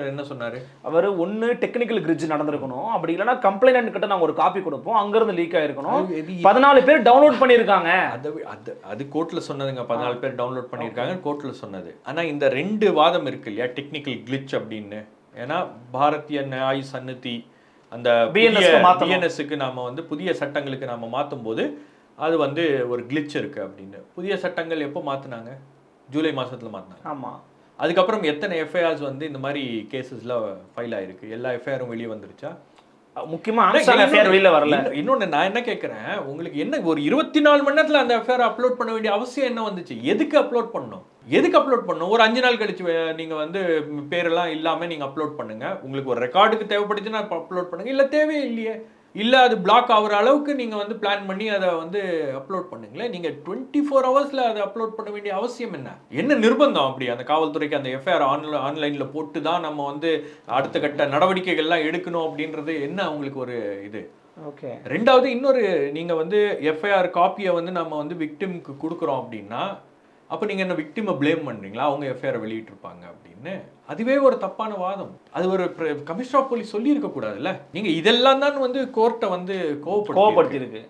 என்ன சொன்னாரு? அவரு ஒண்ணு டெக்னிக்கல் கிரிட்ஜ் நடந்திருக்கணும். அப்படி இல்லன்னா கம்ப்ளைனன்ட் கிட்ட நாங்க ஒரு காப்பி கொடுப்போம். அங்க இருந்து லீக் ஆயிருக்கணும். 14 பேர் டவுன்லோட் பண்ணிருக்காங்க. அது கோர்ட்ல சொன்னதுங்க. 14 பேர் டவுன்லோட் பண்ணிருக்காங்க கோர்ட்ல சொன்னது. ஆனா இந்த 2 வாதம் இருக்கு இல்லையா, டெக்னிக்கல் கிளிச் அப்படின்னு. ஏன்னா பாரதிய நியாய் சந்நிதி அந்த பிஎன்எஸ்க்கு நாம வந்து புதிய சட்டங்களுக்கு நாம மாத்தும் போது அது வந்து ஒரு கிளிச் இருக்கு அப்படின்னு. புதிய சட்டங்கள் எப்போ மாத்துனாங்க? ஜூலை மாசத்துல மாத்தினாங்க. ஆமா. அதுக்கப்புறம் எத்தனை எஃப்ஐஆர்ஸ் வந்து இந்த மாதிரி கேசஸ்ல ஃபைல் ஆயிருக்கு? எல்லா எஃப்ஐஆரும் வெளியே வந்துருச்சா? முக்கியமா ஆம்ஸ்ட்ராங் எஃப்ஐஆர் வெளியில வரல. இன்னொன்னு நான் என்ன கேட்கிறேன், உங்களுக்கு என்ன ஒரு 24 மணி நேரத்துல அந்த எஃப்ஐஆர் அப்லோட் பண்ண வேண்டிய அவசியம் என்ன வந்துச்சு? எதுக்கு அப்லோட் பண்ணணும்? எதுக்கு அப்லோட் பண்ணணும்? ஒரு 5 நாள் கழிச்சு நீங்க வந்து பேரெல்லாம் இல்லாம நீங்க அப்லோட் பண்ணுங்க. உங்களுக்கு ஒரு ரெக்கார்டுக்கு தேவைப்படுச்சுன்னா அப்லோட் பண்ணுங்க. இல்ல தேவையே இல்லையே. இல்ல அது பிளாக் ஆகுற அளவுக்கு நீங்க வந்து பிளான் பண்ணி அதை வந்து அப்லோட் பண்ணுங்களேன். நீங்க 24 ஹவர்ஸ்ல அதை அப்லோட் பண்ண வேண்டிய அவசியம் என்ன? என்ன நிர்பந்தம் அப்படி அந்த காவல்துறைக்கு அந்த எஃப்ஐஆர் ஆன்லைன்ல போட்டு தான் நம்ம வந்து அடுத்த கட்ட நடவடிக்கைகள்லாம் எடுக்கணும் அப்படின்றது என்ன உங்களுக்கு ஒரு இது? ஓகே. ரெண்டாவது இன்னொரு, நீங்க வந்து எஃப்ஐஆர் காப்பியை வந்து நம்ம வந்து விக்டிம்க்கு கொடுக்குறோம் அப்படின்னா அப்போ நீங்கள் என்ன விக்டிமை ப்ளேம் பண்ணுறீங்களா? அவங்க எஃப்ஐஆரை வெளியிட்டிருப்பாங்க அப்படின்னு. அதுவே ஒரு தப்பான வாதம். அது ஒரு கமிஷனர் ஆஃப் போலீஸ் சொல்லி இருக்கக்கூடாதுல்ல. நீங்கள் இதெல்லாம் தான் வந்து கோர்ட்டை வந்து கோவப்படுத்தி கோவப்படுத்தி இருக்கு.